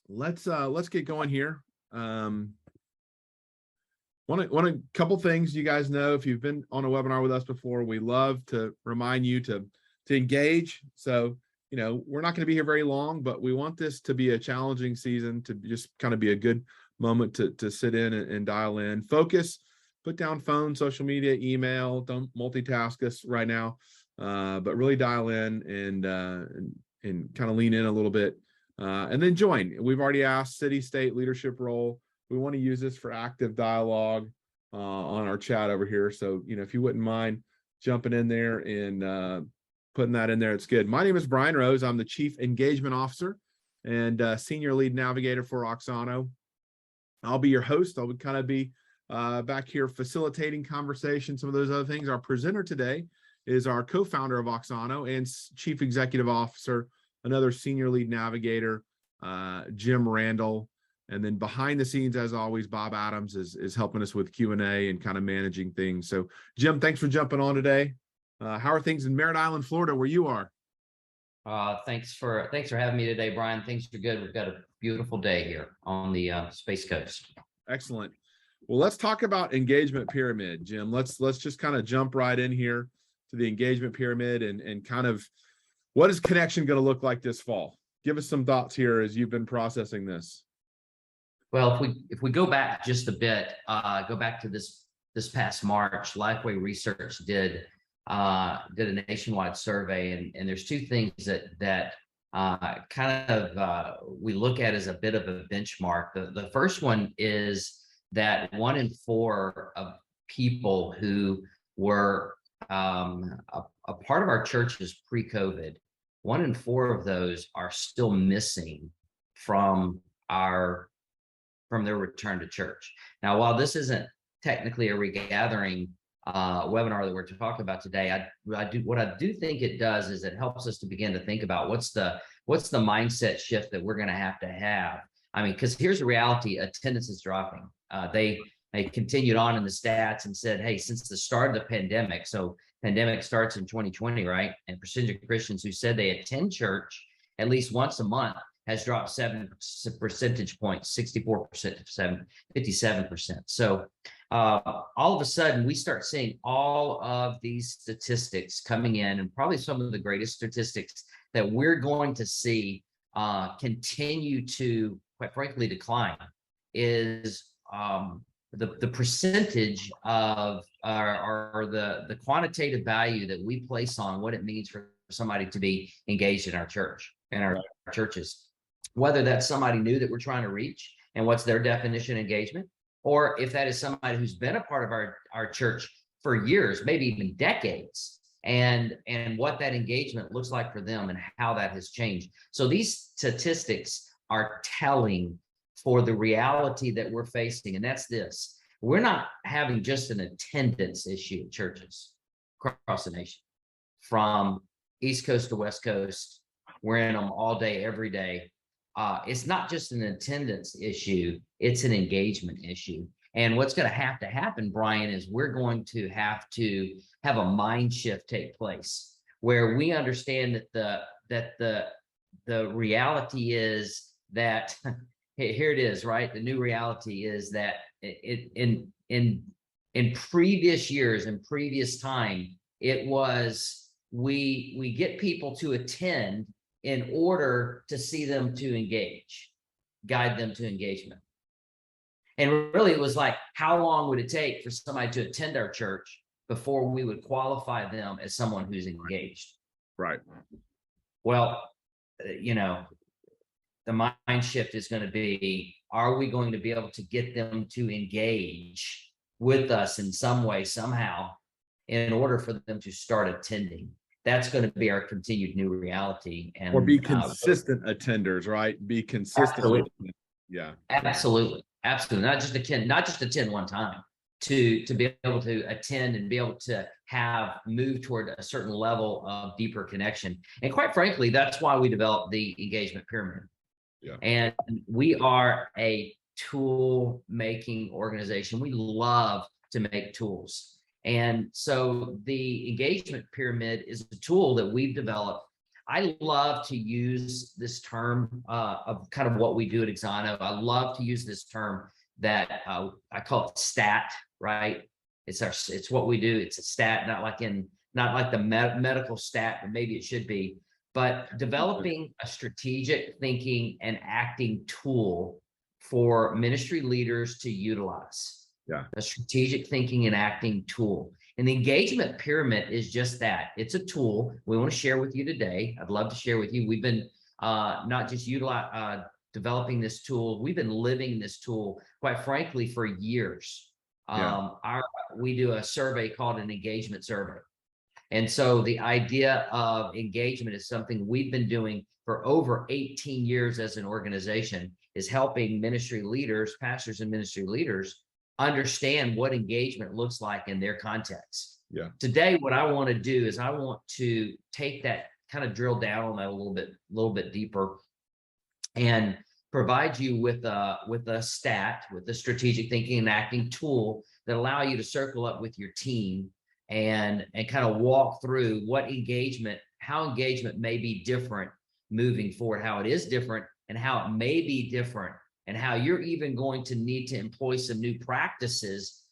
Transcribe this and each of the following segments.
Let's get going here. Want a couple things you guys know. If you've been on a webinar with us before, we love to remind you to engage. So, we're not going to be here very long, but we want this to be a challenging season, to just kind of be a good moment to sit in and dial in, focus, put down phone, social media, email. Don't multitask us right now, but really dial in and kind of lean in a little bit, and then join. We've already asked city, state leadership role. We want to use this for active dialogue on our chat over here. So, if you wouldn't mind jumping in there and putting that in there, it's good. My name is Brian Rose. I'm the Chief Engagement Officer and Senior Lead Navigator for Auxano. I'll be your host. I would kind of be back here facilitating conversation, some of those other things. Our presenter today is our co-founder of Auxano and Chief Executive Officer, another Senior Lead Navigator, Jim Randall. And then behind the scenes, as always, Bob Adams is helping us with Q&A and kind of managing things. So, Jim, thanks for jumping on today. How are things in Merritt Island, Florida, where you are? Thanks for having me today, Brian. Things are good. We've got a beautiful day here on the Space Coast. Excellent. Well, let's talk about engagement pyramid, Jim. Let's just kind of jump right in here to the engagement pyramid and kind of what is Connection going to look like this fall? Give us some thoughts here as you've been processing this. Well, if we go back just a bit, go back to this past March, Lifeway Research did a nationwide survey, and there's two things that kind of we look at as a bit of a benchmark. The first one is that 1 in 4 of people who were a part of our churches pre-COVID, 1 in 4 of those are still missing from their return to church. Now, while this isn't technically a regathering webinar that we're talking about today, what I do think it does is it helps us to begin to think about what's the mindset shift that we're going to have. I mean, because here's the reality: attendance is dropping. They continued on in the stats and said, hey, since the start of the pandemic, so pandemic starts in 2020, right? And percentage of Christians who said they attend church at least once a month has dropped 7 percentage points, 64% to 57%. So all of a sudden, we start seeing all of these statistics coming in, and probably some of the greatest statistics that we're going to see continue to, quite frankly, decline is the percentage of or the quantitative value that we place on what it means for somebody to be engaged in our church and our churches. Whether that's somebody new that we're trying to reach and what's their definition of engagement, or if that is somebody who's been a part of our church for years, maybe even decades, and what that engagement looks like for them and how that has changed. So these statistics are telling for the reality that we're facing, and that's this: we're not having just an attendance issue at churches across the nation, from East Coast to West Coast. We're in them all day, every day. It's not just an attendance issue, it's an engagement issue. And what's going to happen, Brian, is we're going to have a mind shift take place where we understand that the reality is that here it is, right? The new reality is that in previous years, in previous time, it was we get people to attend in order to see them to engage, guide them to engagement. And really, it was like, how long would it take for somebody to attend our church before we would qualify them as someone who's engaged? Right. Well, the mind shift is going to be, are we going to be able to get them to engage with us in some way, somehow, in order for them to start attending? That's going to be our continued new reality. And or be consistent attenders, right? Be consistent. Absolutely. Yeah. Absolutely. Not just attend one time, to be able to attend and be able to have moved toward a certain level of deeper connection. And quite frankly, that's why we developed the engagement pyramid. Yeah. And we are a tool making organization. We love to make tools. And so the engagement pyramid is a tool that we've developed I love to use this term of kind of what we do at Exano. I love to use this term that I call it STAT, right? It's what we do. It's a stat, not like the medical stat, but maybe it should be. But developing a strategic thinking and acting tool for ministry leaders to utilize. Yeah. A strategic thinking and acting tool. And the engagement pyramid is just that. It's a tool we want to share with you today. I'd love to share with you. We've been not just developing this tool, we've been living this tool, quite frankly, for years. We do a survey called an engagement survey. And so the idea of engagement is something we've been doing for over 18 years as an organization, is helping ministry leaders, pastors and ministry leaders understand what engagement looks like in their context. Yeah. Today, what I want to do is I want to take that, kind of drill down on that a little bit deeper, and provide you with a stat, with a strategic thinking and acting tool that allow you to circle up with your team and kind of walk through how engagement may be different moving forward, how it is different and how it may be different, and how you're even going to need to employ some new practices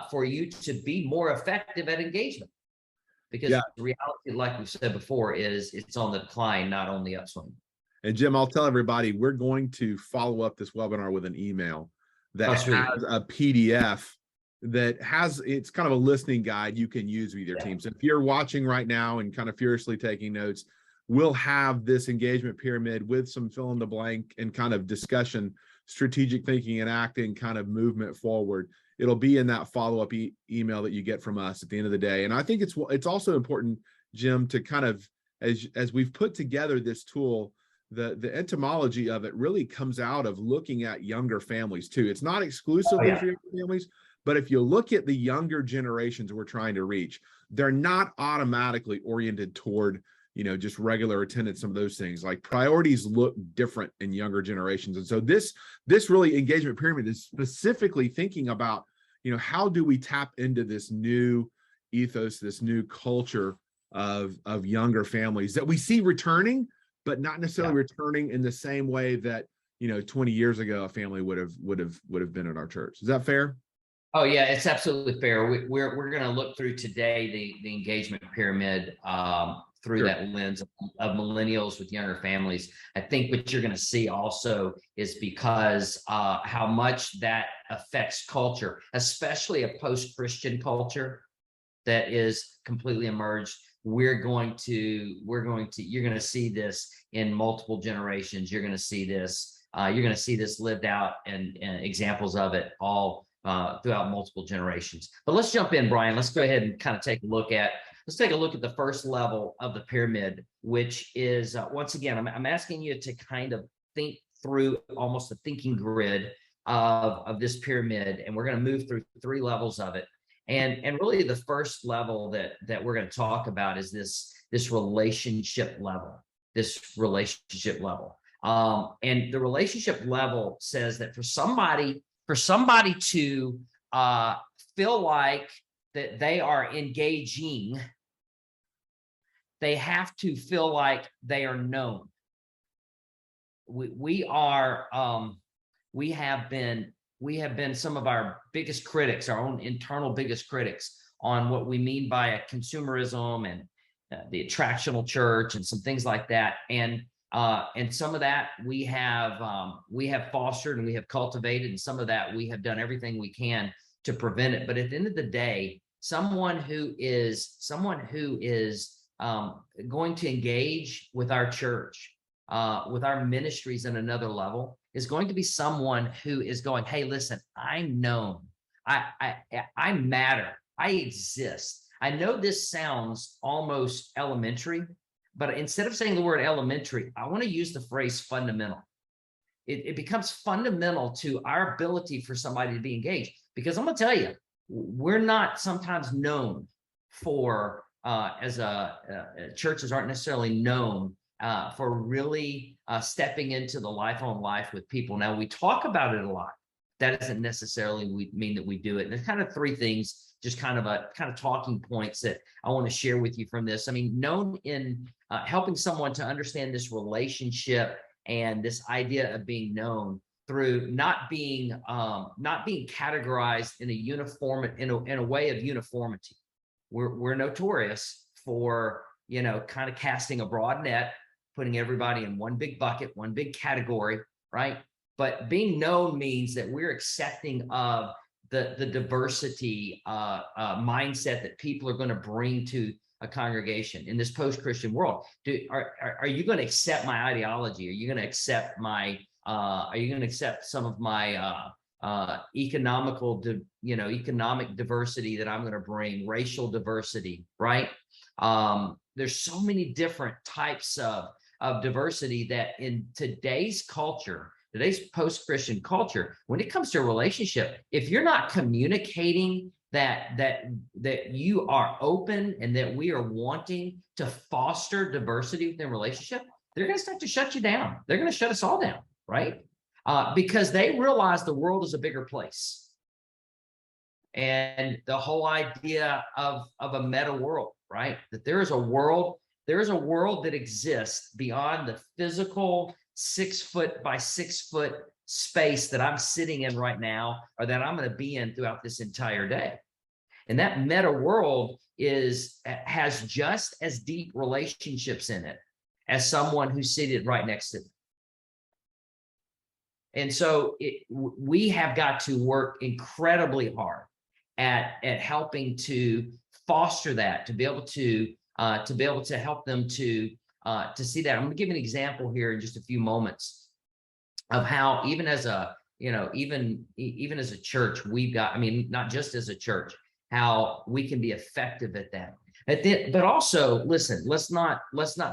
for you to be more effective at engagement. Because the reality, like we've said before, is it's on the decline, not on the upswing. And Jim, I'll tell everybody, we're going to follow up this webinar with an email that has a PDF that it's kind of a listening guide you can use with your team. So if you're watching right now and kind of furiously taking notes, we'll have this engagement pyramid with some fill in the blank and kind of discussion, strategic thinking and acting kind of movement forward. It'll be in that follow-up email that you get from us at the end of the day. And I think it's also important, Jim, to kind of, as we've put together this tool, the etymology of it really comes out of looking at younger families too. It's not exclusively for younger families, but if you look at the younger generations we're trying to reach, they're not automatically oriented toward, just regular attendance, some of those things. Like priorities look different in younger generations. And so this really engagement pyramid is specifically thinking about, how do we tap into this new ethos, this new culture of younger families that we see returning, but not necessarily returning in the same way that, 20 years ago, a family would have been at our church. Is that fair? Oh yeah, it's absolutely fair. We're going to look through today the engagement pyramid through that lens of millennials with younger families. I think what you're going to see also is because how much that affects culture, especially a post-Christian culture that is completely emerged. You're going to see this in multiple generations. You're going to see this lived out and examples of it all throughout multiple generations. But let's jump in, Brian. Let's go ahead and kind of take a look at the first level of the pyramid, which is once again, I'm asking you to kind of think through almost a thinking grid of this pyramid, and we're going to move through 3 levels of it. And really the first level that we're going to talk about is this relationship level, and the relationship level says that for somebody to feel like that they are engaging, they have to feel like they are known. We have been some of our biggest critics, our own internal biggest critics, on what we mean by a consumerism and the attractional church and some things like that. And some of that we have fostered and we have cultivated, and some of that we have done everything we can to prevent it. But at the end of the day, someone who is going to engage with our church, with our ministries in another level, is going to be someone who is going, hey, listen, I'm known. I matter. I exist. I know this sounds almost elementary, but instead of saying the word elementary, I want to use the phrase fundamental. It becomes fundamental to our ability for somebody to be engaged, because I'm going to tell you, we're not sometimes known for, churches aren't necessarily known for really stepping into the life on life with people. Now, we talk about it a lot, that doesn't necessarily mean that we do it. And there's kind of three things, just kind of talking points that I want to share with you from this. I mean, known in helping someone to understand this relationship and this idea of being known through not being categorized in a uniform in a way of uniformity. We're notorious for, you know, kind of casting a broad net, putting everybody in one big bucket, one big category, right? But being known means that we're accepting of the diversity mindset that people are going to bring to a congregation in this post-Christian world. Are you going to accept my ideology? Are you going to accept my are you going to accept some of my economic diversity that I'm going to bring, racial diversity, right? There's so many different types of diversity that in today's culture, today's post-Christian culture, when it comes to a relationship, if you're not communicating that you are open and that we are wanting to foster diversity within a relationship, they're going to start to shut you down. They're going to shut us all down, right? Because they realize the world is a bigger place. And the whole idea of a meta world, right? That there is a world that exists beyond the physical 6 foot by 6 foot space that I'm sitting in right now, or that I'm going to be in throughout this entire day. And that meta world has just as deep relationships in it as someone who's seated right next to them. And so we have got to work incredibly hard at helping to foster that, to be able to help them to see that. I'm going to give an example here in just a few moments of how even as a, you know, even as a church, we've got, I mean, not just as a church, how we can be effective at that. But also, listen, let's not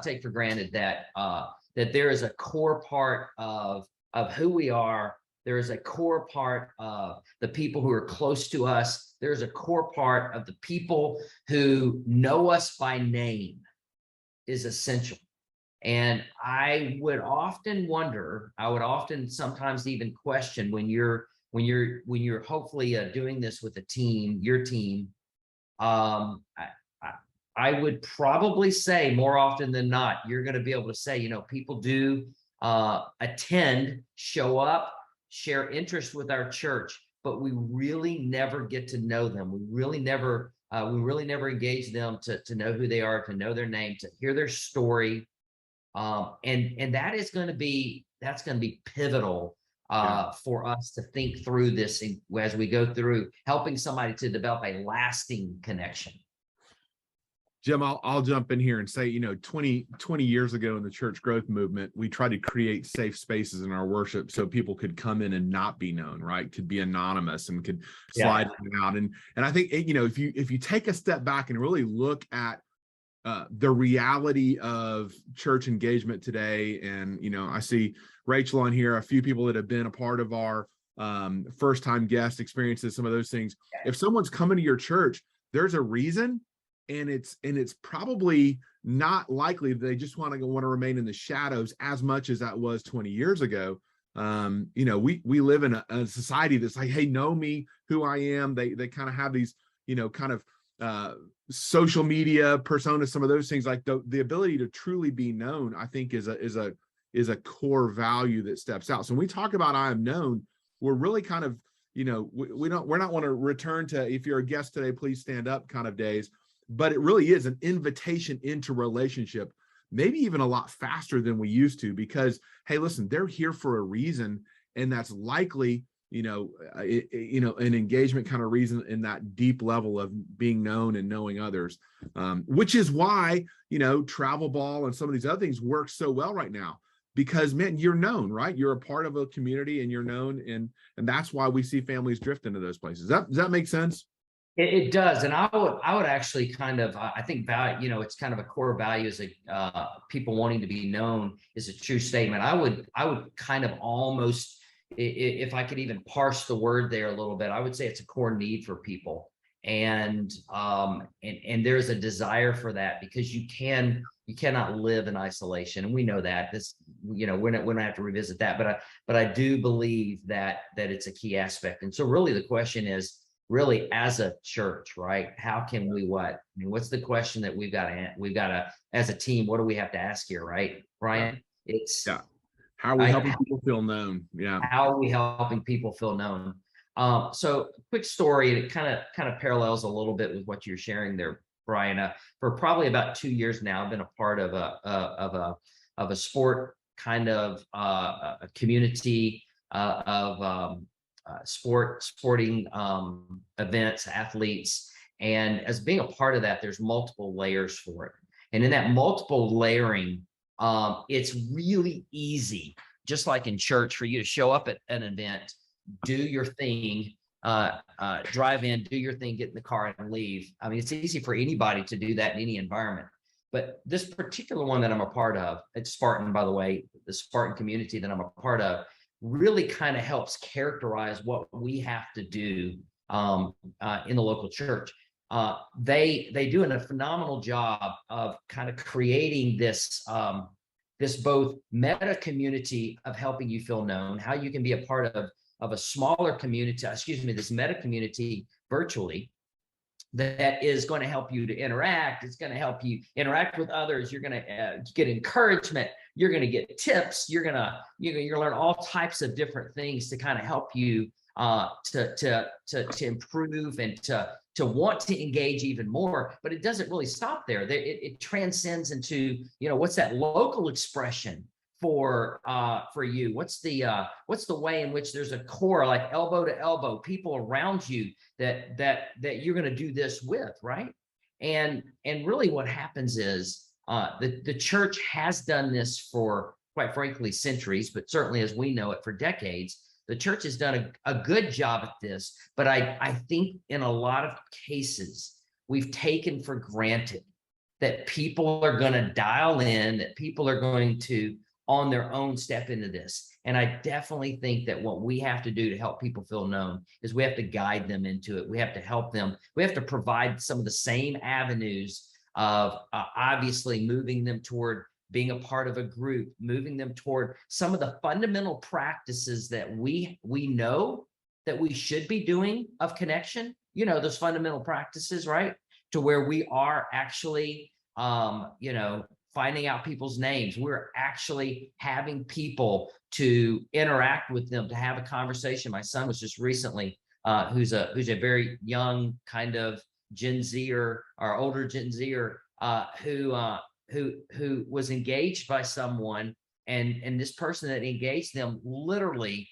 take for granted that that there is a core part of who we are. There is a core part of the people who are close to us. There's a core part of the people who know us by name is essential. And I would often wonder, I would often sometimes even question when you're hopefully doing this with a team, your team, I would probably say more often than not, you're going to be able to say, you know, people do attend, show up, share interest with our church, but we really never get to know them. We really never engage them to know who they are, to know their name, to hear their story. And that's going to be pivotal for us to think through this as we go through helping somebody to develop a lasting connection. Jim, I'll jump in here and say, you know, 20 years ago in the church growth movement, we tried to create safe spaces in our worship so people could come in and not be known, right? Could be anonymous and could slide in and out. And I think, you know, if you take a step back and really look at the reality of church engagement today, and, you know, I see Rachel on here, a few people that have been a part of our first-time guest experiences, some of those things. If someone's coming to your church, there's a reason. And it's probably not likely that they just want to remain in the shadows as much as that was 20 years ago. You know, we live in a society that's like, hey, know me, who I am. They kind of have these, you know, kind of social media personas, some of those things. Like the ability to truly be known, I think is a core value that steps out. So when we talk about I am known, we're really kind of, you know, we're not want to return to, if you're a guest today, please stand up kind of days. But it really is an invitation into relationship, maybe even a lot faster than we used to, because, hey, listen, they're here for a reason. And that's likely, you know, an engagement kind of reason in that deep level of being known and knowing others, which is why, you know, Travel Ball and some of these other things work so well right now, because, man, you're known, right? You're a part of a community and you're known. And that's why we see families drift into those places. Does that make sense? It does, and I would actually kind of I think value, you know, it's kind of a core value as a people wanting to be known is a true statement. I would kind of almost, if I could even parse the word there a little bit, I would say it's a core need for people, and there's a desire for that, because you cannot live in isolation, and we know that we're not, we don't have to revisit that, but I do believe that it's a key aspect. And so really the question is really as a church, right? How can we what? I mean, what's the question that we've got to, as a team, what do we have to ask here, right, Brian? It's Yeah. How are we helping people feel known? Yeah. how are we helping people feel known? So quick story, it kind of parallels a little bit with what you're sharing there, Brian. For probably about 2 years now, I've been a part of a sport kind of a community of sporting events, athletes, and as being a part of that, there's multiple layers for it, and in that multiple layering, it's really easy, just like in church, for you to show up at an event, do your thing, drive in, do your thing, get in the car and leave. I mean, it's easy for anybody to do that in any environment. But this particular one that I'm a part of, it's Spartan, by the way, the Spartan community that I'm a part of, really kind of helps characterize what we have to do in the local church. They do a phenomenal job of kind of creating this this both meta community of helping you feel known, how you can be a part of a smaller community, this meta community virtually, that is going to help you to interact. It's going to help you interact with others. You're going to get encouragement. You're going to get tips. You're going to learn all types of different things to kind of help you to improve and to want to engage even more. But it doesn't really stop there. It transcends into, what's that local expression for you? What's the way in which there's a core, like elbow to elbow, people around you that you're going to do this with, right? And really what happens is the church has done this for, quite frankly, centuries, but certainly as we know it, for decades. The church has done a good job at this, but I think in a lot of cases, we've taken for granted that people are going to dial in, that people are going to, on their own, step into this. And I definitely think that what we have to do to help people feel known is we have to guide them into it. We have to help them. We have to provide some of the same avenues of obviously moving them toward being a part of a group, moving them toward some of the fundamental practices that we know that we should be doing of connection, those fundamental practices, right? To where we are actually, finding out people's names. We're actually having people to interact with them, to have a conversation. My son was just recently, who's a very young kind of Gen Zer or older Gen Zer, who was engaged by someone, and this person that engaged them, literally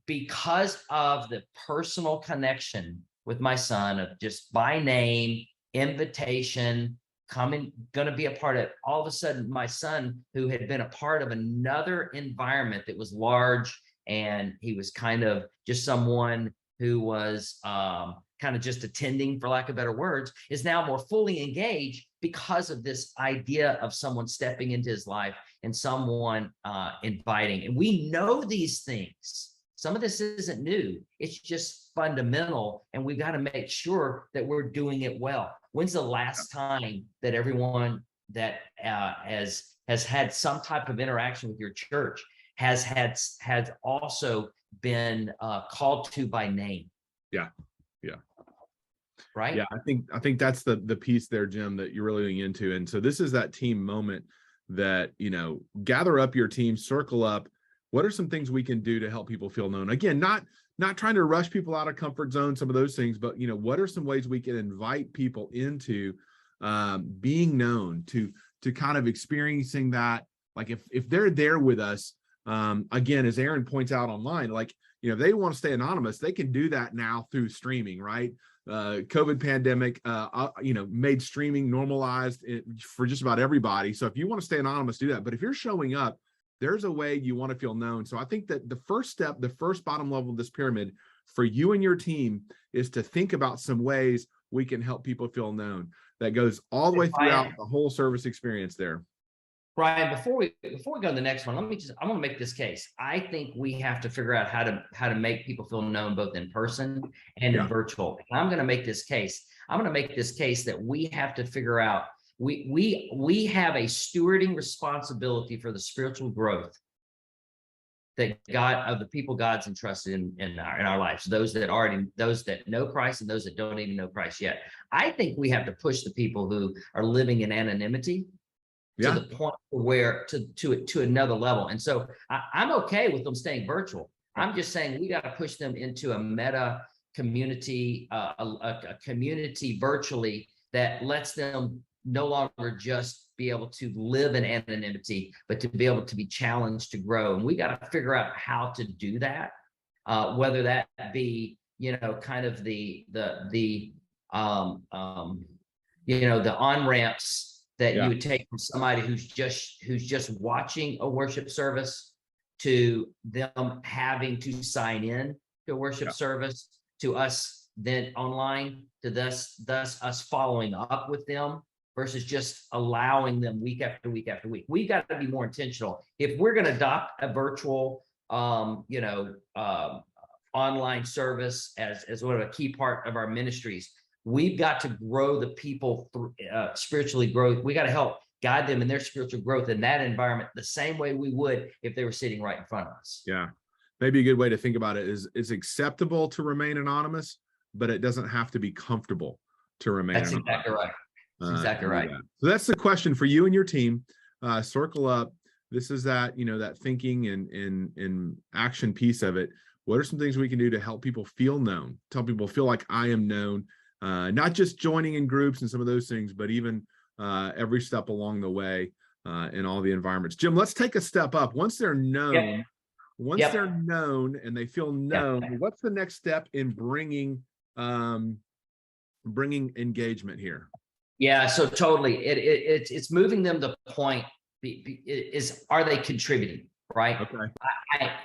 because of the personal connection with my son, of just by name, invitation, going to be a part of it. All of a sudden, my son, who had been a part of another environment that was large, and he was kind of just someone who was kind of just attending, for lack of better words, is now more fully engaged because of this idea of someone stepping into his life and someone inviting. And we know these things. Some of this isn't new. It's just fundamental, and we've got to make sure that we're doing it well. When's the last time that everyone that has had some type of interaction with your church has also been called to by name? Yeah. Right. Yeah, I think that's the piece there, Jim, that you're really leaning into. And so this is that team moment that, gather up your team, circle up. What are some things we can do to help people feel known? Again, not trying to rush people out of comfort zone, some of those things, but what are some ways we can invite people into being known, to kind of experiencing that? Like if they're there with us, again, as Aaron points out online, like, if they want to stay anonymous, they can do that now through streaming, right? COVID pandemic, made streaming normalized for just about everybody. So if you want to stay anonymous, do that. But if you're showing up, there's a way you want to feel known. So I think that the first step, the first bottom level of this pyramid for you and your team is to think about some ways we can help people feel known. That goes all the way throughout the whole service experience there. Brian, before we go to the next one, I want to make this case. I think we have to figure out how to make people feel known both in person and in virtual. And I'm going to make this case. I'm going to make this case that we have to figure out We have a stewarding responsibility for the spiritual growth that God, of the people God's entrusted in our lives, those that know Christ and those that don't even know Christ yet. I think we have to push the people who are living in anonymity to the point where to another level. And so I'm okay with them staying virtual. I'm just saying we got to push them into a meta community, a community virtually that lets them no longer just be able to live in anonymity, but to be able to be challenged to grow. And we got to figure out how to do that, whether that be, kind of the on-ramps that you would take from somebody who's just watching a worship service, to them having to sign in to a worship service, to us then online, to thus us following up with them versus just allowing them week after week after week. We've got to be more intentional. If we're going to adopt a virtual, online service as one of a key part of our ministries, we've got to grow the people spiritually grow. We got to help guide them in their spiritual growth in that environment the same way we would if they were sitting right in front of us. Yeah. Maybe a good way to think about it is it's acceptable to remain anonymous, but it doesn't have to be comfortable to remain anonymous. Exactly right. That's exactly right. So that's the question for you and your team. Circle up. This is that, that thinking and action piece of it. What are some things we can do to help people feel known? Tell people feel like I am known, not just joining in groups and some of those things, but even every step along the way in all the environments. Jim, let's take a step up. Once they're known, they're known and they feel known, what's the next step in bringing engagement here? Yeah, so totally. It's moving them to the point are they contributing, right? Okay.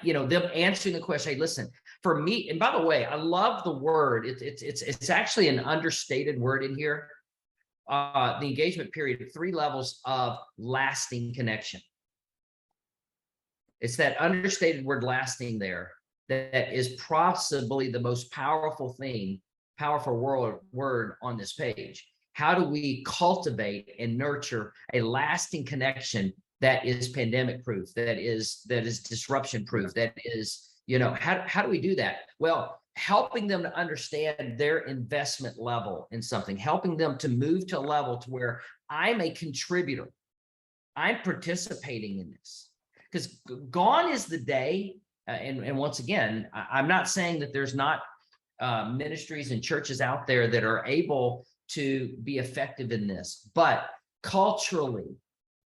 Them answering the question, hey, listen, for me, and by the way, I love the word. It's actually an understated word in here. The engagement period, 3 levels of lasting connection. It's that understated word lasting there that is possibly the most powerful word on this page. How do we cultivate and nurture a lasting connection that is pandemic proof, that is disruption proof, that is, how do we do that? Well, helping them to understand their investment level in something, helping them to move to a level to where I'm a contributor. I'm participating in this. Because gone is the day, and once again, I'm not saying that there's not ministries and churches out there that are able to be effective in this, but culturally,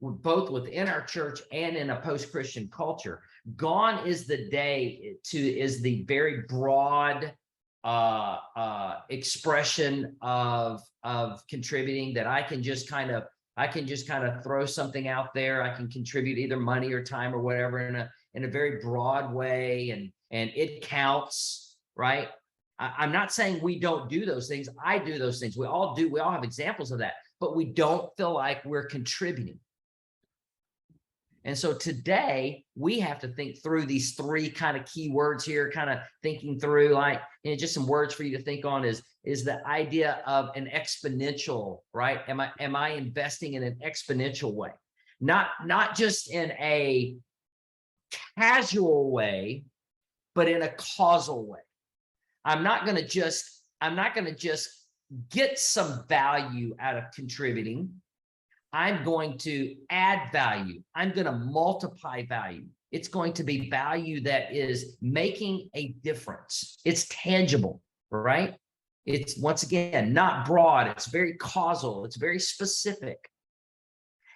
both within our church and in a post-Christian culture, gone is the day is the very broad expression of contributing, that I can just kind of throw something out there. I can contribute either money or time or whatever in a very broad way, and it counts, right? I'm not saying we don't do those things. I do those things. We all do. We all have examples of that, but we don't feel like we're contributing. And so today we have to think through these 3 kind of key words here, kind of thinking through, like, just some words for you to think on is the idea of an exponential, right? Am I investing in an exponential way? Not just in a casual way, but in a causal way. I'm not going to just get some value out of contributing. I'm going to add value. I'm going to multiply value. It's going to be value that is making a difference. It's tangible, right? It's, once again, not broad. It's very causal. It's very specific.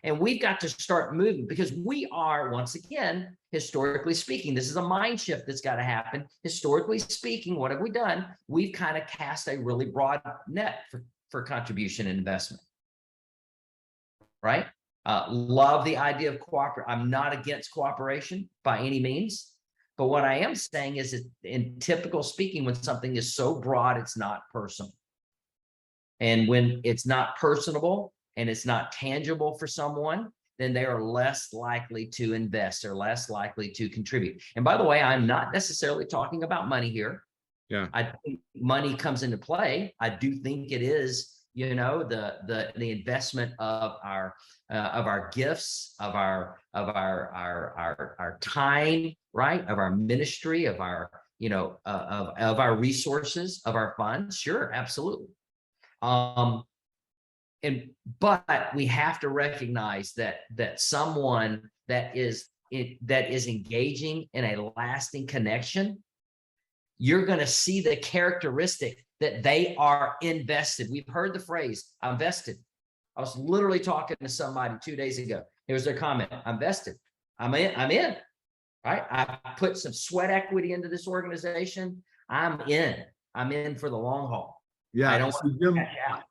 And we've got to start moving, because we are, once again, historically speaking, this is a mind shift that's got to happen. Historically speaking, what have we done? We've kind of cast a really broad net for contribution and investment, right? Love the idea of cooperation. I'm not against cooperation by any means, but what I am saying is that in typical speaking, when something is so broad, it's not personal. And when it's not personable and it's not tangible for someone, then they are less likely to invest or less likely to contribute. And by the way, I'm not necessarily talking about money here. Yeah. I think money comes into play. I do think it is, the investment of our gifts, of our time, right? Of our ministry, of our, of our resources, of our funds. Sure, absolutely. But we have to recognize that someone that is engaging in a lasting connection, you're going to see the characteristic that they are invested. We've heard the phrase, I'm vested. I was literally talking to somebody 2 days ago. Here's their comment. I'm vested. I'm in, right? I put some sweat equity into this organization. I'm in for the long haul. Yeah. I don't want to cash out.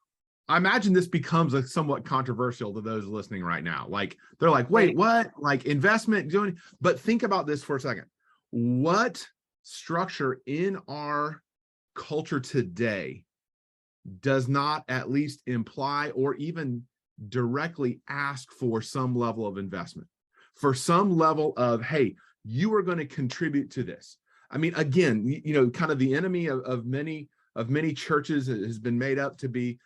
I imagine this becomes a somewhat controversial to those listening right now. Like, they're like, wait, what? Like investment doing, but think about this for a second. What structure in our culture today does not at least imply or even directly ask for some level of investment, for some level of, hey, you are going to contribute to this? I mean, again, kind of the enemy of many churches has been made up to be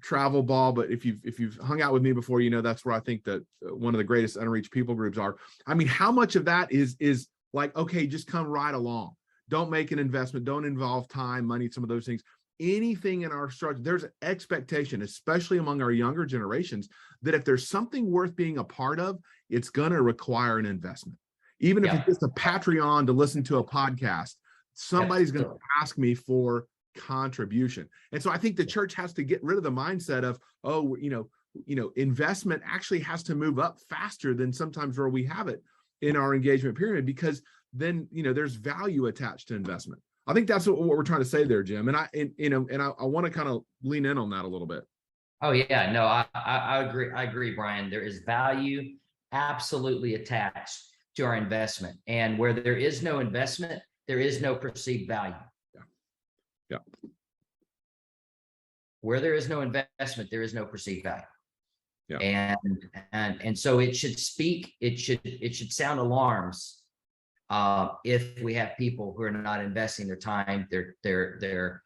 travel ball. But if you've hung out with me before, that's where I think that one of the greatest unreached people groups are. I mean, how much of that is like, okay, just come right along. Don't make an investment. Don't involve time, money, some of those things. Anything in our structure, there's an expectation, especially among our younger generations, that if there's something worth being a part of, it's going to require an investment. Even if it's just a Patreon to listen to a podcast, somebody's going to ask me for contribution. And so I think the church has to get rid of the mindset of, investment actually has to move up faster than sometimes where we have it in our engagement pyramid, because then, there's value attached to investment. I think that's what we're trying to say there, Jim. And I want to kind of lean in on that a little bit. Oh yeah, no, I agree. I agree, Brian. There is value absolutely attached to our investment. And where there is no investment, there is no perceived value. Yeah. Where there is no investment, there is no perceived value. Yeah. And so it should sound alarms if we have people who are not investing their time, their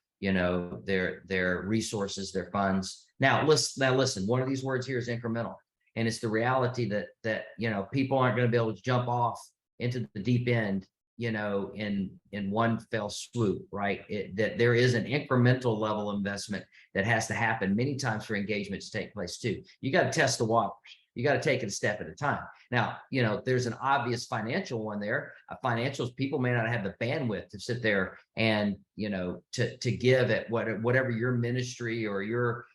resources, their funds. Now listen, one of these words here is incremental, and it's the reality that people aren't going to be able to jump off into the deep end, in one fell swoop, right? That there is an incremental level of investment that has to happen many times for engagement to take place too. You got to test the waters. You got to take it a step at a time. Now, there's an obvious financial one there. Financials, people may not have the bandwidth to sit there and, to give at whatever your ministry or your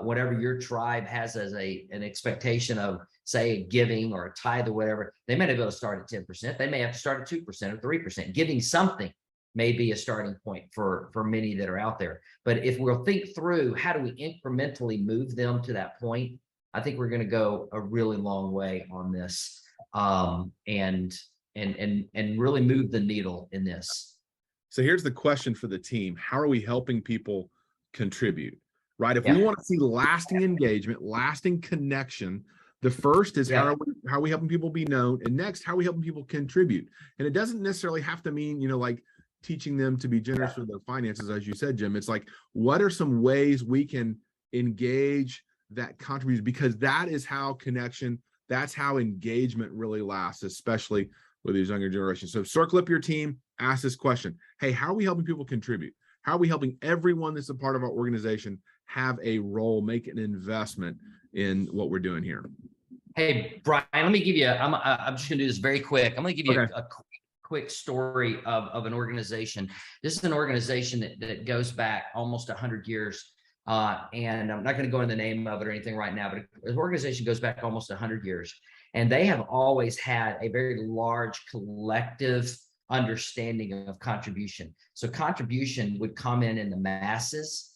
whatever your tribe has as an expectation of, say, giving or a tithe or whatever. They may not be able to start at 10%. They may have to start at 2% or 3%. Giving something may be a starting point for many that are out there. But if we'll think through how do we incrementally move them to that point, I think we're going to go a really long way on this, and really move the needle in this. So here's the question for the team: how are we helping people contribute? Right? If we want to see lasting engagement, lasting connection, the first is how are we helping people be known, and next, how are we helping people contribute? And it doesn't necessarily have to mean like teaching them to be generous with their finances, as you said, Jim. It's like, what are some ways we can engage that contributes, because that is how connection, that's how engagement really lasts, especially with these younger generations. So circle up your team, ask this question: hey, how are we helping people contribute? How are we helping everyone that's a part of our organization have a role, make an investment in what we're doing here? Hey, Brian, let me give you, I'm just gonna do this very quick. I'm gonna give you a quick story of an organization. This is an organization that goes back almost 100 years. And I'm not going to go into the name of it or anything right now, but the organization goes back almost 100 years, and they have always had a very large collective understanding of contribution. So contribution would come in the masses.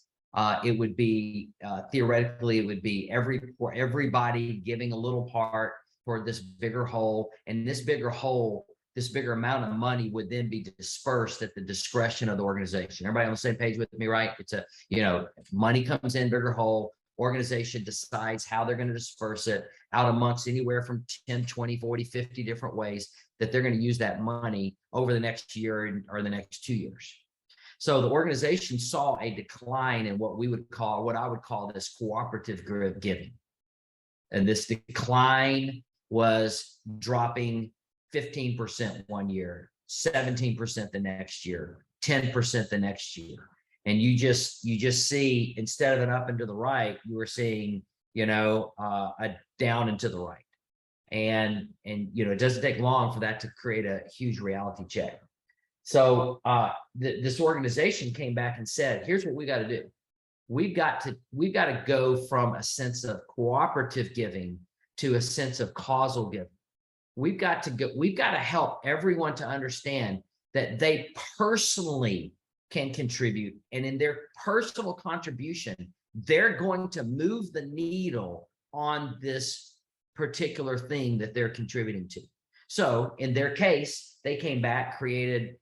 It would be theoretically, it would be everybody giving a little part for this bigger whole, and this bigger whole, this bigger amount of money would then be dispersed at the discretion of the organization. Everybody on the same page with me, right? It's money comes in, bigger whole, organization decides how they're going to disperse it out amongst anywhere from 10, 20, 40, 50 different ways that they're going to use that money over the next year or the next 2 years. So the organization saw a decline in what I would call this cooperative giving. And this decline was dropping 15% one year, 17% the next year, 10% the next year. And you just see, instead of an up and to the right, you were seeing, a down and to the right. And it doesn't take long for that to create a huge reality check. So this organization came back and said, here's what we got to do. We've got to go from a sense of cooperative giving to a sense of causal giving. We've got to help everyone to understand that they personally can contribute, and in their personal contribution, they're going to move the needle on this particular thing that they're contributing to. So in their case, they came back, created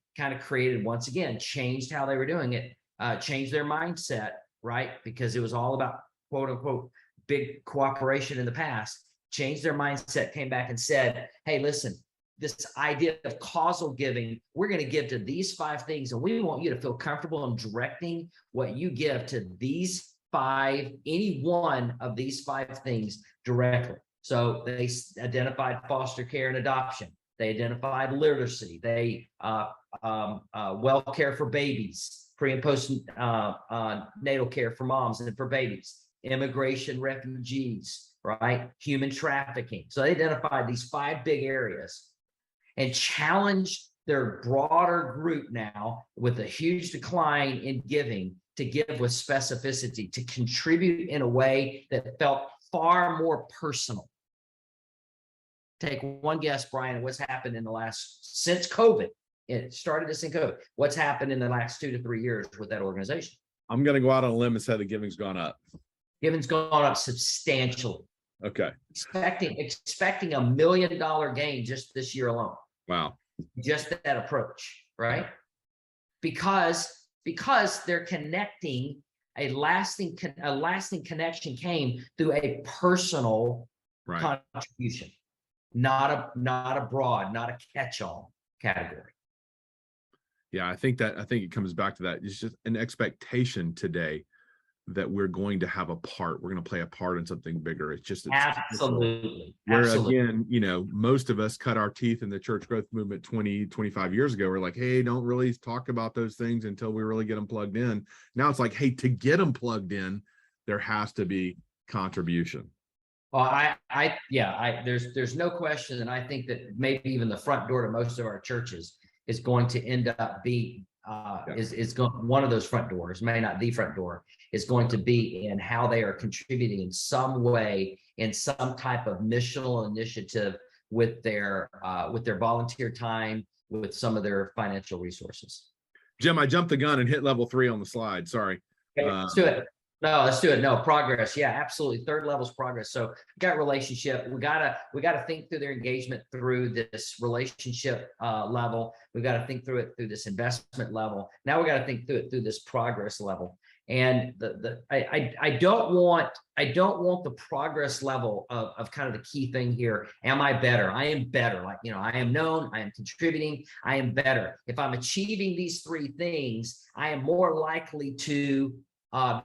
once again, changed how they were doing it, changed their mindset, right? Because it was all about quote unquote big cooperation in the past. Changed their mindset, came back and said, hey, listen, this idea of causal giving, we're going to give to these 5 things, and we want you to feel comfortable in directing what you give to these 5, any one of these 5 things directly. So they identified foster care and adoption. They identified literacy. They well care for babies, pre and post natal care for moms and for babies, immigration, refugees, right? Human trafficking. So they identified these 5 big areas and challenged their broader group now with a huge decline in giving to give with specificity, to contribute in a way that felt far more personal. Take one guess, Brian, what's happened since COVID? It started this in COVID. What's happened in the last 2 to 3 years with that organization? I'm going to go out on a limb and say the giving's gone up. Giving's gone up substantially. Okay. Expecting $1 million gain just this year alone. Wow. Just that approach, right? Because they're connecting, a lasting connection came through a personal contribution, not a broad, not a catch-all category. Yeah, I think it comes back to that. It's just an expectation today that we're going to have a part. We're going to play a part in something bigger. It's just absolutely. Where again, most of us cut our teeth in the church growth movement 20, 25 years ago. We're like, hey, don't really talk about those things until we really get them plugged in. Now it's like, hey, to get them plugged in, there has to be contribution. Well, there's no question, and I think that maybe even the front door to most of our churches is going to end up being one of those front doors, may not the front door, is going to be in how they are contributing in some way, in some type of missional initiative with their volunteer time, with some of their financial resources. Jim, I jumped the gun and hit level 3 on the slide. Sorry. Okay, let's do it. No, let's do it. No, progress. Yeah, absolutely. 3rd level is progress. So we got relationship. We gotta think through their engagement through this relationship level. We got to think through it through this investment level. Now we got to think through it through this progress level. And I don't want the progress level of kind of the key thing here. Am I better? I am better. Like, I am known, I am contributing, I am better. If I'm achieving these 3 things, I am more likely to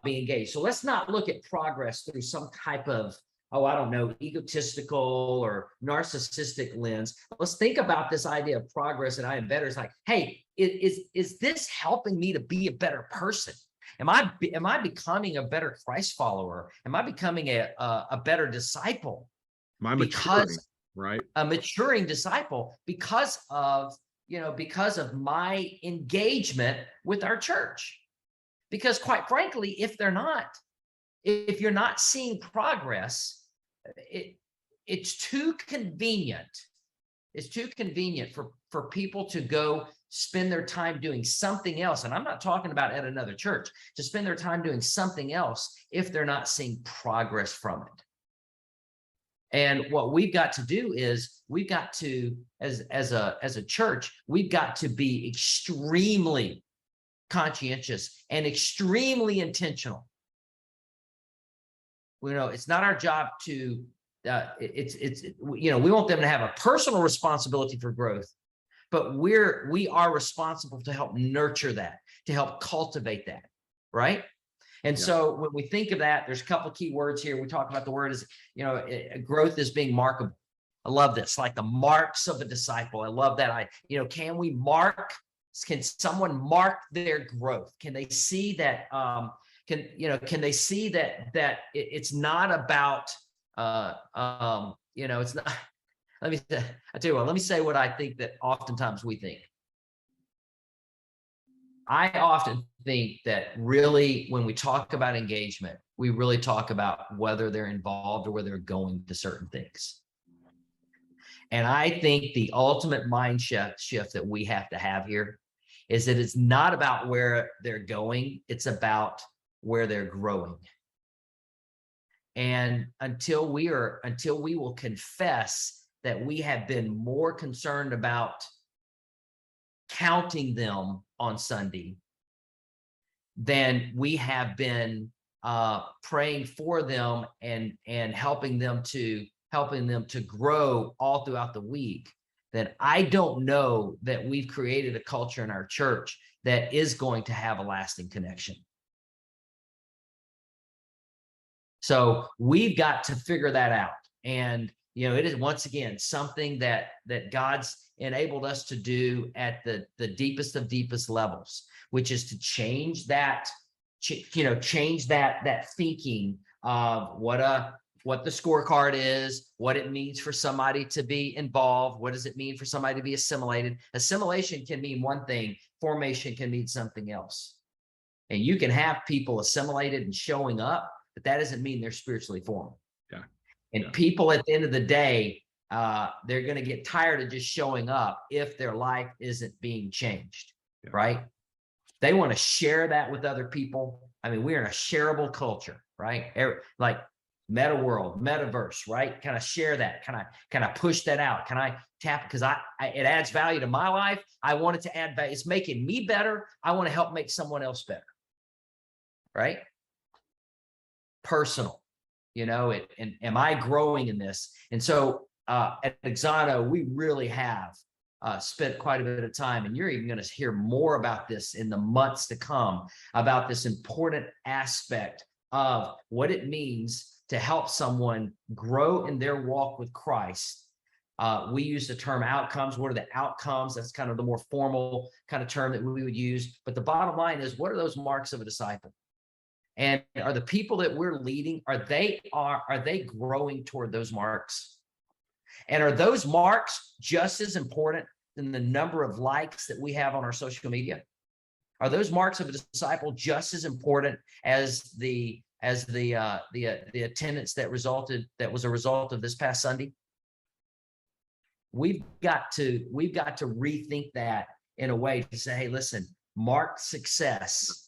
be engaged. So let's not look at progress through some type of, egotistical or narcissistic lens. Let's think about this idea of progress and I am better. It's like, hey, is this helping me to be a better person? Am I becoming a better Christ follower? Am I becoming a better disciple? My maturing, right? A maturing disciple because of my engagement with our church. Because quite frankly, if you're not seeing progress, it's too convenient. It's too convenient for people to go spend their time doing something else. And I'm not talking about at another church, to spend their time doing something else if they're not seeing progress from it. And what we've got to do is we've got to, as a church, we've got to be extremely conscientious and extremely intentional. It's not our job to we want them to have a personal responsibility for growth, but we are responsible to help nurture that, to help cultivate that, right? And Yeah. so when we think of that, there's a couple of key words here. We talk about the word is, growth is being markable. I love this, like the marks of a disciple. I love that. Can someone mark their growth? Can they see that, can they see that it's not about, it's not, I tell you what, let me say what I think that oftentimes we think. I often think that really when we talk about engagement, we really talk about whether they're involved or whether they're going to certain things. And I think the ultimate mind shift that we have to have here is that it's not about where they're going, it's about where they're growing. And until we will confess that we have been more concerned about counting them on Sunday than we have been praying for them and helping them to grow all throughout the week, then I don't know that we've created a culture in our church that is going to have a lasting connection. So we've got to figure that out. And, it is once again, something that God's enabled us to do at the deepest of deepest levels, which is to change that thinking of what the scorecard is, what it means for somebody to be involved. What does it mean for somebody to be assimilated? Assimilation can mean one thing, formation can mean something else. And you can have people assimilated and showing up, but that doesn't mean they're spiritually formed. Yeah. And people at the end of the day, they're going to get tired of just showing up if their life isn't being changed, right? They want to share that with other people. I mean, we're in a shareable culture, right? Like meta world, metaverse, right? Can I share that? Can I push that out? Can I tap it? Because it adds value to my life. I want it to add value. It's making me better. I want to help make someone else better, right? Personal, and am I growing in this? And so at Exano, we really have spent quite a bit of time, and you're even going to hear more about this in the months to come, about this important aspect of what it means to help someone grow in their walk with Christ. We use the term outcomes. What are the outcomes? That's kind of the more formal kind of term that we would use. But the bottom line is, what are those marks of a disciple? And are the people that we're leading, are they growing toward those marks? And are those marks just as important than the number of likes that we have on our social media? Are those marks of a disciple just as important as the attendance that was a result of this past Sunday? We've got to rethink that in a way to say, hey, listen, marked success,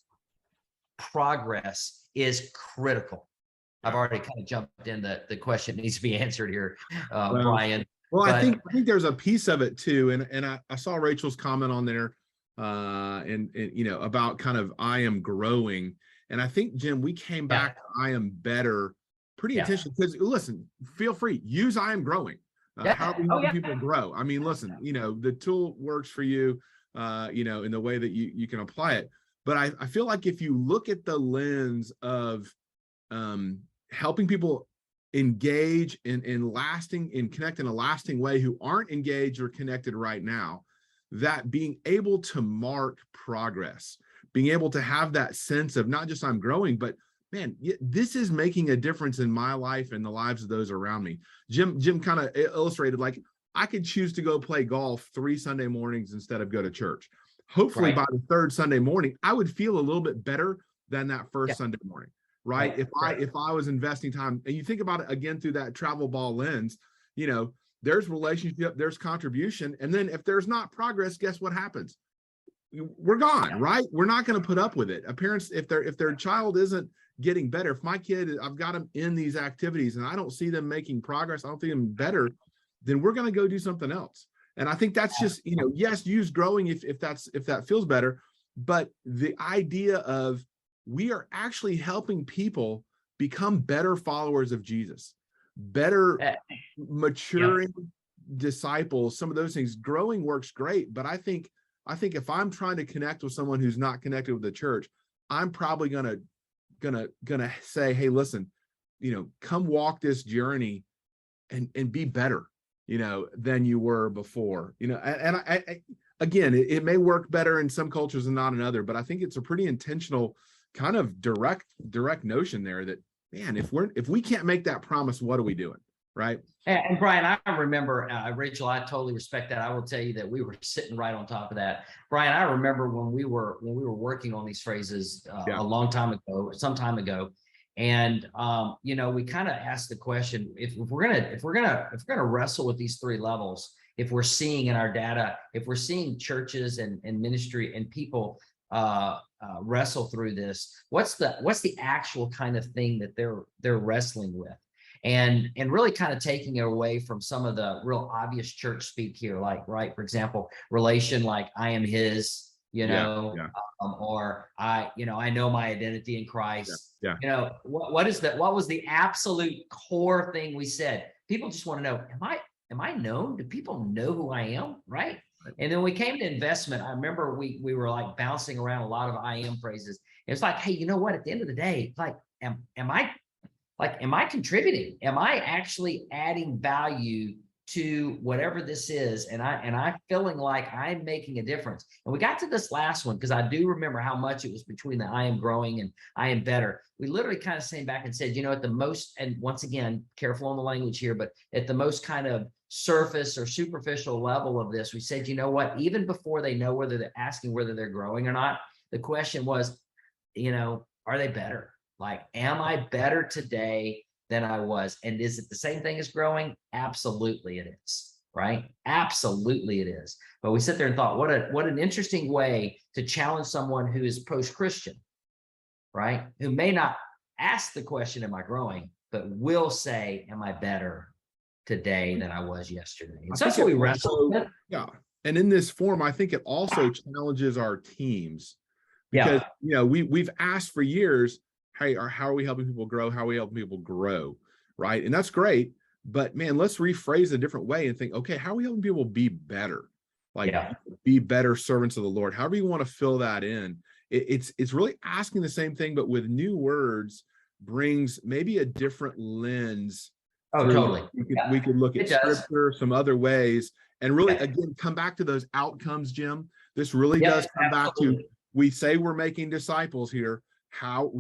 progress is critical. I've already kind of jumped in the question needs to be answered here, Brian. Well, I think there's a piece of it too, and I saw Rachel's comment on there, and about kind of I am growing, and I think, Jim, we came back to I am better pretty intentionally, because listen, feel free, use I am growing. How do we help people grow? I mean, listen, the tool works for you, in the way that you can apply it. But I feel like if you look at the lens of helping people engage in connect in a lasting way who aren't engaged or connected right now, that being able to mark progress, being able to have that sense of not just I'm growing, but man, this is making a difference in my life and the lives of those around me. Jim kind of illustrated, like, I could choose to go play golf 3 Sunday mornings instead of go to church. Hopefully by the 3rd Sunday morning, I would feel a little bit better than that first Sunday morning, right? If I was investing time, and you think about it again through that travel ball lens, there's relationship, there's contribution. And then if there's not progress, guess what happens? We're gone, right? We're not going to put up with it. Parents, if their child isn't getting better, if my kid, I've got them in these activities and I don't see them making progress, I don't see them better, then we're going to go do something else. And I think that's just, yes, use growing if that feels better. But the idea of we are actually helping people become better followers of Jesus, better maturing disciples, some of those things. Growing works great, but I think I think if I'm trying to connect with someone who's not connected with the church, I'm probably gonna say, hey, listen, come walk this journey and be better, than you were before, and I again, it may work better in some cultures and not in other, but I think it's a pretty intentional kind of direct notion there that, man, if we can't make that promise, what are we doing? Right. And Brian, I remember, Rachel, I totally respect that. I will tell you that we were sitting right on top of that. Brian, I remember when we were working on these phrases a long time ago, some time ago. And we kind of asked the question, if we're gonna wrestle with these three levels, if we're seeing in our data, if we're seeing churches and ministry and people wrestle through this, what's the actual kind of thing that they're wrestling with? And really kind of taking it away from some of the real obvious church speak here, like, right, for example, relation, like I am his, or I know my identity in Christ. What is that? What was the absolute core thing we said? People just want to know, am I known? Do people know who I am? Right. And then we came to investment. I remember we were like bouncing around a lot of I am phrases. It's like, hey, you know what? At the end of the day, like, am I contributing? Am I actually adding value to whatever this is? And I feeling like I'm making a difference. And we got to this last one because I do remember how much it was between the I am growing and I am better. We literally kind of came back and said, at the most, and once again, careful on the language here, but at the most kind of surface or superficial level of this, we said, you know what, even before they know whether they're asking whether they're growing or not, the question was, are they better? Like, am I better today than I was? And is it the same thing as growing? Absolutely it is, right? Absolutely it is. But we sit there and thought, what an interesting way to challenge someone who is post-Christian, right? Who may not ask the question, am I growing? But will say, am I better today than I was yesterday? And so that's what we wrestle with. Yeah. And in this form, I think it also challenges our teams because, we've asked for years, hey, how are we helping people grow? How are we helping people grow? Right. And that's great. But man, let's rephrase a different way and think, okay, how are we helping people be better? Like be better servants of the Lord. However you want to fill that in. It's really asking the same thing, but with new words brings maybe a different lens. Oh, totally. We could look at scripture, some other ways, and really, again, come back to those outcomes, Jim. This really does come back to, we say we're making disciples here. How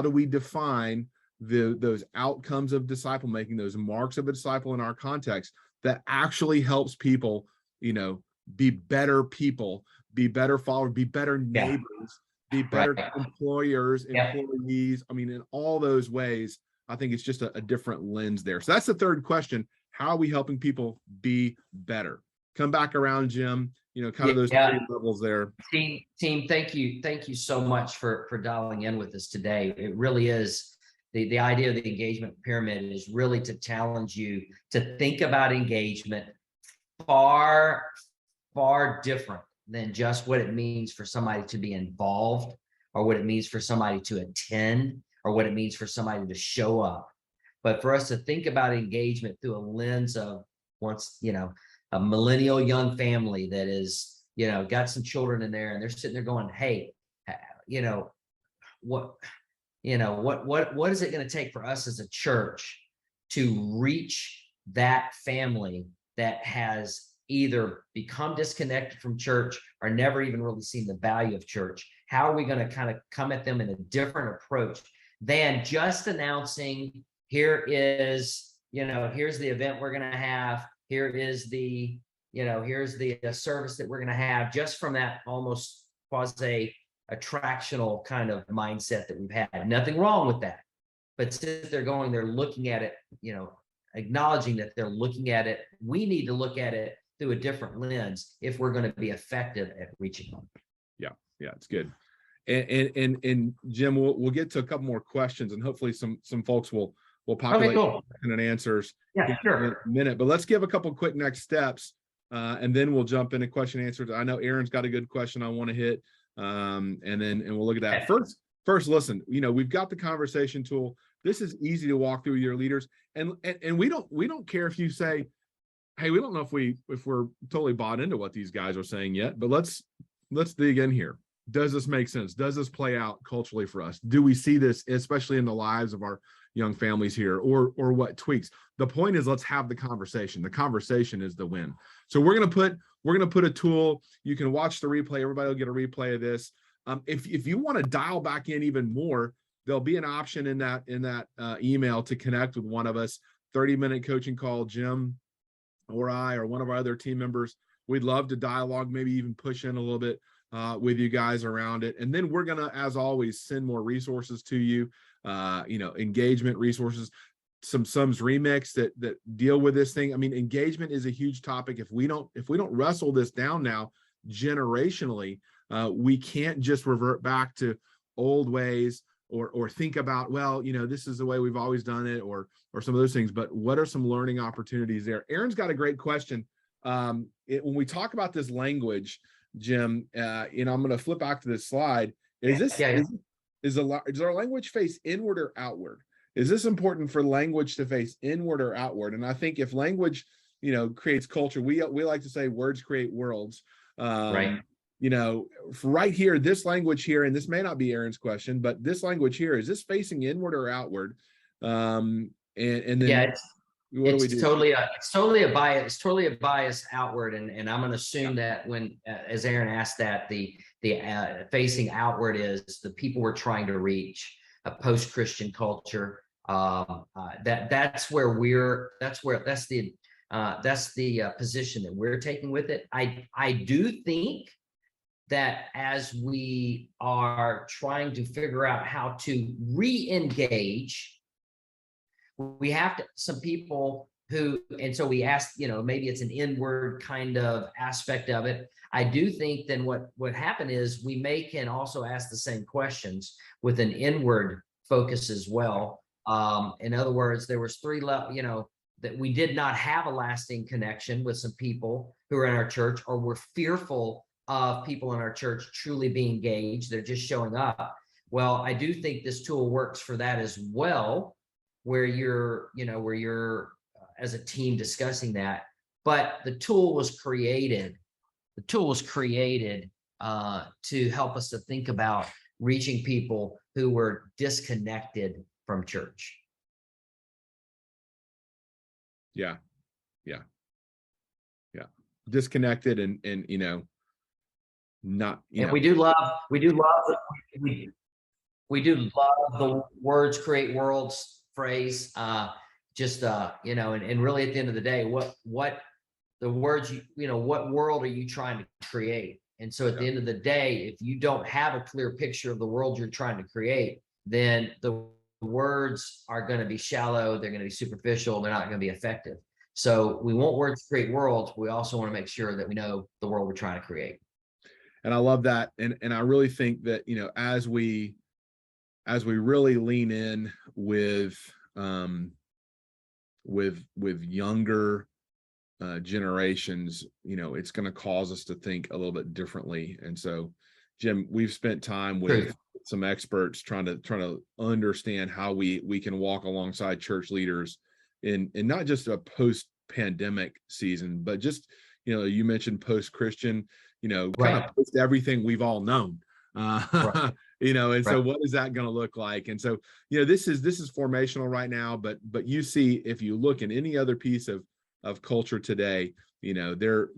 do we define those outcomes of disciple making, those marks of a disciple in our context that actually helps people, be better people, be better followers, be better neighbors, be better employers, employees. I mean, in all those ways, I think it's just a different lens there. So that's the third question. How are we helping people be better? Come back around, Jim. Kind of those three levels there. Team, thank you so much for dialing in with us today. It really is the idea of the engagement pyramid is really to challenge you to think about engagement far different than just what it means for somebody to be involved, or what it means for somebody to attend, or what it means for somebody to show up. But for us to think about engagement through a lens of a millennial young family that is, got some children in there, and they're sitting there going, hey, what is it going to take for us as a church to reach that family that has either become disconnected from church or never even really seen the value of church? How are we going to kind of come at them in a different approach than just announcing, here's the event we're going to have, here is the, here's the service that we're going to have, just from that almost quasi attractional kind of mindset that we've had. Nothing wrong with that. But since they're looking at it, acknowledging that they're looking at it, we need to look at it through a different lens if we're going to be effective at reaching them. Yeah, it's good. And Jim, we'll get to a couple more questions, and hopefully some folks will populate and answers in a minute. But let's give a couple quick next steps, and then we'll jump into question and answers. I know Aaron's got a good question I want to hit, and we'll look at that. First, listen, we've got the conversation tool. This is easy to walk through with your leaders, and we don't care if you say, hey, we don't know if we're totally bought into what these guys are saying yet, but let's let's dig in here. Does this make sense? Does this play out culturally for us? Do we see this, especially in the lives of our young families here, or what tweaks? The point is, let's have the conversation. The conversation is the win. So we're gonna put a tool. You can watch the replay. Everybody will get a replay of this. If you want to dial back in even more, there'll be an option in that email to connect with one of us. 30-minute coaching call, Jim or I or one of our other team members. We'd love to dialogue, maybe even push in a little bit with you guys around it. And then we're gonna, as always, send more resources to you. Engagement resources, some Sums Remix that deal with this thing. I mean, engagement is a huge topic. If we don't wrestle this down now generationally, we can't just revert back to old ways or think about, well, this is the way we've always done it, or some of those things. But what are some learning opportunities there? Aaron's got a great question. When we talk about this language, Jim, I'm going to flip back to this slide. Is our language face inward or outward? Is this important for language to face inward or outward? And I think if language, creates culture, we like to say words create worlds. Right. Right here, this language here, and this may not be Aaron's question, but this language here, is this facing inward or outward? And then what do we do? It's totally a bias outward. And I'm going to assume that when, as Aaron asked that, the facing outward is the people we're trying to reach, a post-Christian culture. That's the position that we're taking with it. I do think that as we are trying to figure out how to re-engage, we have some people who, and so we asked, maybe it's an inward kind of aspect of it. I do think then what happened is we can also ask the same questions with an inward focus as well. In other words, there was three levels, that we did not have a lasting connection with some people who are in our church, or were fearful of people in our church truly being engaged. They're just showing up. Well, I do think this tool works for that as well, where you're as a team discussing that. But the tool was created to help us to think about reaching people who were disconnected from church. Yeah. Disconnected and not, we do love the words create worlds phrase. And really at the end of the day, what the words, what world are you trying to create? And so at the end of the day, if you don't have a clear picture of the world you're trying to create, then the words are going to be shallow. They're going to be superficial. They're not going to be effective. So we want words to create worlds. We also want to make sure that we know the world we're trying to create. And I love that. And I really think that, as we really lean in with younger generations, it's going to cause us to think a little bit differently. And so, Jim, we've spent time with some experts trying to understand how we can walk alongside church leaders in not just a post-pandemic season, but just, you mentioned post-Christian, kind of post everything we've all known. So what is that going to look like? And so, this is formational right now, but you see, if you look in any other piece of culture today, there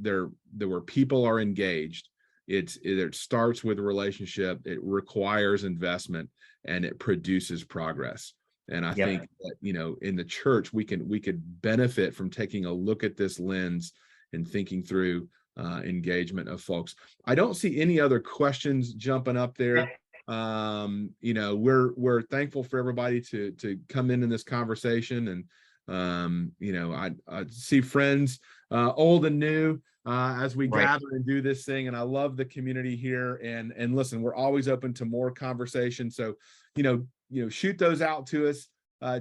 where people are engaged, it starts with a relationship, it requires investment, and it produces progress. And I think that, in the church, we could benefit from taking a look at this lens and thinking through engagement of folks. I don't see any other questions jumping up there. We're thankful for everybody to come in this conversation, and I see friends old and new as we gather and do this thing. And I love the community here, and listen, we're always open to more conversation. So, shoot those out to us.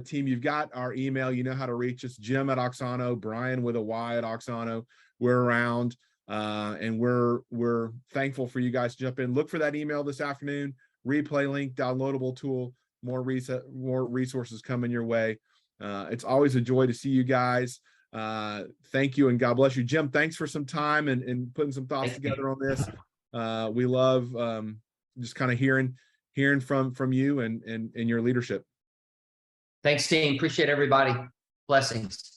Team, you've got our email, you know how to reach us, Jim at Auxano, Brian with a Y at Auxano. We're around, and we're thankful for you guys to jump in. Look for that email this afternoon, replay link, downloadable tool, more resources coming your way. It's always a joy to see you guys. Thank you, and God bless you. Jim, thanks for some time and putting some thoughts together on this. We love just kind of hearing from you and your leadership. Thanks, team. Appreciate everybody. Blessings.